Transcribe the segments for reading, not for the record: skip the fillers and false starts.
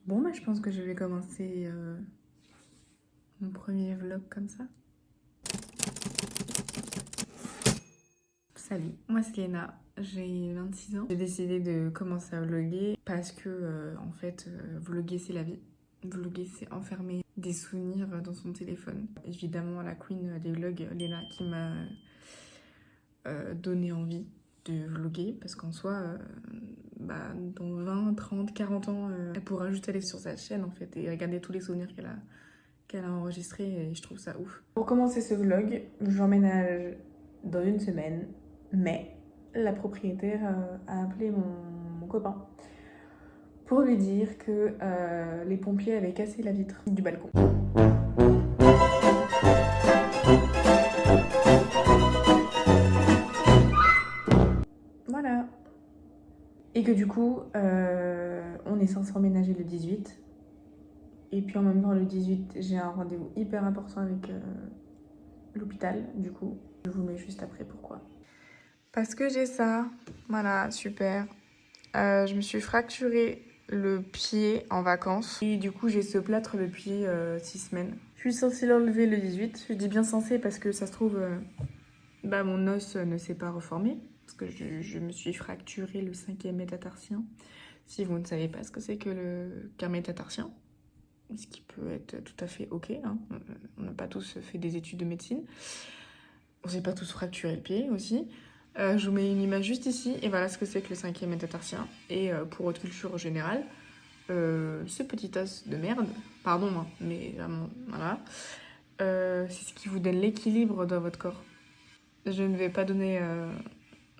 Bon, bah, je pense que je vais commencer mon premier vlog comme ça. Salut, moi c'est Léna, j'ai 26 ans. J'ai décidé de commencer à vlogger parce que, en fait, vlogger c'est la vie. Vlogger c'est enfermer des souvenirs dans son téléphone. Évidemment, la queen des vlogs, Léna, qui m'a donné envie de vlogger parce qu'en soi, bah, dans 20, 30, 40 ans, elle pourra juste aller sur sa chaîne en fait et regarder tous les souvenirs qu'elle a enregistrés et je trouve ça ouf. Pour commencer ce vlog, j'emménage dans une semaine, mais la propriétaire a appelé mon copain pour lui dire que les pompiers avaient cassé la vitre du balcon. Voilà. Et que du coup, on est censé emménager le 18. Et puis en même temps, le 18, j'ai un rendez-vous hyper important avec l'hôpital. Du coup, je vous mets juste après pourquoi. Parce que j'ai ça. Voilà, super. Je me suis fracturé le pied en vacances. Et du coup, j'ai ce plâtre depuis 6 semaines. Je suis censée l'enlever le 18. Je dis bien censée parce que ça se trouve, bah, mon os ne s'est pas reformé. Parce que je me suis fracturé le 5e métatarsien. Si vous ne savez pas ce que c'est qu'un métatarsien, ce qui peut être tout à fait ok. Hein. On n'a pas tous fait des études de médecine. On s'est pas tous fracturé le pied aussi. Je vous mets une image juste ici, et voilà ce que c'est que le 5e métatarsien. Et pour votre culture générale, ce petit os de merde, pardon, hein, mais vraiment, voilà, c'est ce qui vous donne l'équilibre dans votre corps. Je ne vais pas donner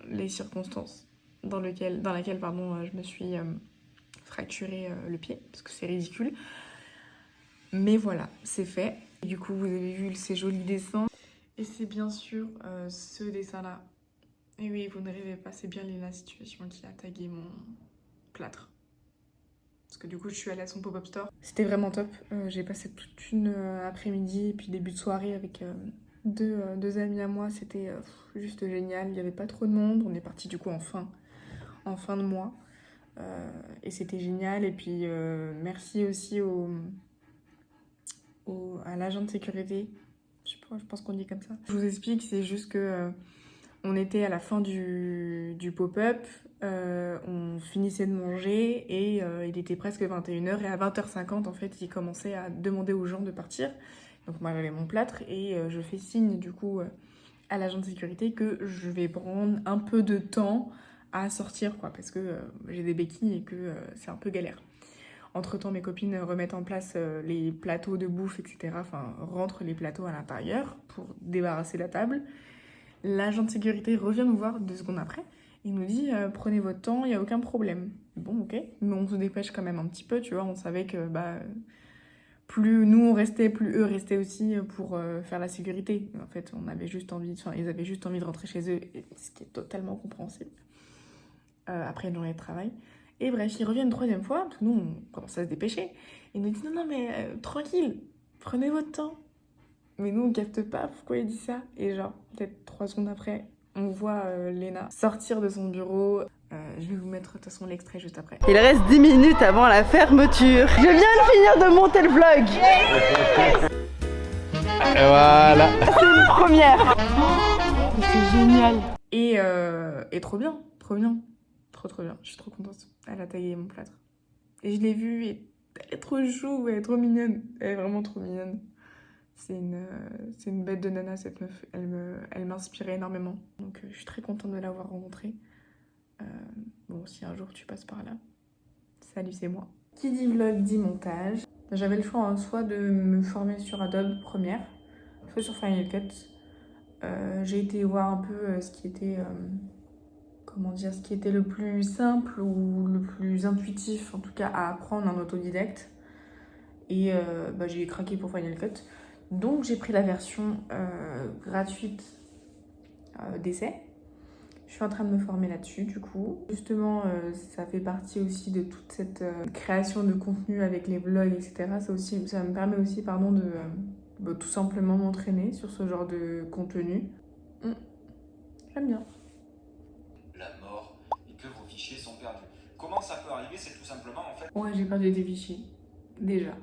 les circonstances dans laquelle je me suis fracturé le pied, parce que c'est ridicule. Mais voilà, c'est fait. Et du coup, vous avez vu ces jolis dessins. Et c'est bien sûr ce dessin-là. Et oui, vous ne rêvez pas, c'est bien Lena Situation qui a tagué mon plâtre. Parce que du coup, je suis allée à son pop-up store. C'était vraiment top. J'ai passé toute une après-midi et puis début de soirée avec deux amis à moi. C'était juste génial. Il n'y avait pas trop de monde. On est parti du coup en fin de mois. Et c'était génial. Et puis merci aussi à l'agent de sécurité. Je pense qu'on dit comme ça. Je vous explique, c'est juste que on était à la fin du pop-up, on finissait de manger et il était presque 21h et à 20h50 en fait il commençait à demander aux gens de partir. Donc moi j'avais mon plâtre et je fais signe du coup à l'agent de sécurité que je vais prendre un peu de temps à sortir quoi parce que j'ai des béquilles et que c'est un peu galère. Entre-temps, mes copines remettent en place les plateaux de bouffe, etc. Enfin, rentrent les plateaux à l'intérieur pour débarrasser la table. L'agent de sécurité revient nous voir 2 secondes après. Il nous dit prenez votre temps, il n'y a aucun problème. Bon, ok. Mais on se dépêche quand même un petit peu, tu vois. On savait que plus nous on restait, plus eux restaient aussi pour faire la sécurité. En fait, ils avaient juste envie de rentrer chez eux, ce qui est totalement compréhensible. Après une journée de travail. Et bref, ils reviennent une 3e fois, parce que nous, on commence à se dépêcher. Ils nous disent non, mais tranquille, prenez votre temps. Mais nous, on capte pas pourquoi il dit ça. Et genre, peut-être 3 secondes après, on voit Léna sortir de son bureau. Je vais vous mettre de toute façon l'extrait juste après. Il reste 10 minutes avant la fermeture. Je viens de finir de monter le vlog. Et voilà. C'est une première. C'est génial. Et trop bien, trop bien. Trop bien. Je suis trop contente. Elle a taillé mon plâtre. Et je l'ai vue et elle est trop chou, elle est trop mignonne. Elle est vraiment trop mignonne. C'est une bête de nana cette meuf. Elle m'inspirait énormément. Donc je suis très contente de l'avoir rencontrée. Bon, si un jour tu passes par là, salut, c'est moi. Qui dit vlog dit montage. J'avais le choix soit de me former sur Adobe Premiere, soit sur Final Cut. J'ai été voir un peu ce qui était le plus simple ou le plus intuitif, en tout cas à apprendre en autodidacte. Et j'ai craqué pour Final Cut. Donc j'ai pris la version gratuite d'essai. Je suis en train de me former là-dessus du coup. Justement, ça fait partie aussi de toute cette création de contenu avec les vlogs, etc. Ça me permet aussi de tout simplement m'entraîner sur ce genre de contenu. J'aime bien. La mort et que vos fichiers sont perdus. Comment ça peut arriver? C'est tout simplement en fait... Ouais, j'ai perdu des fichiers. Déjà.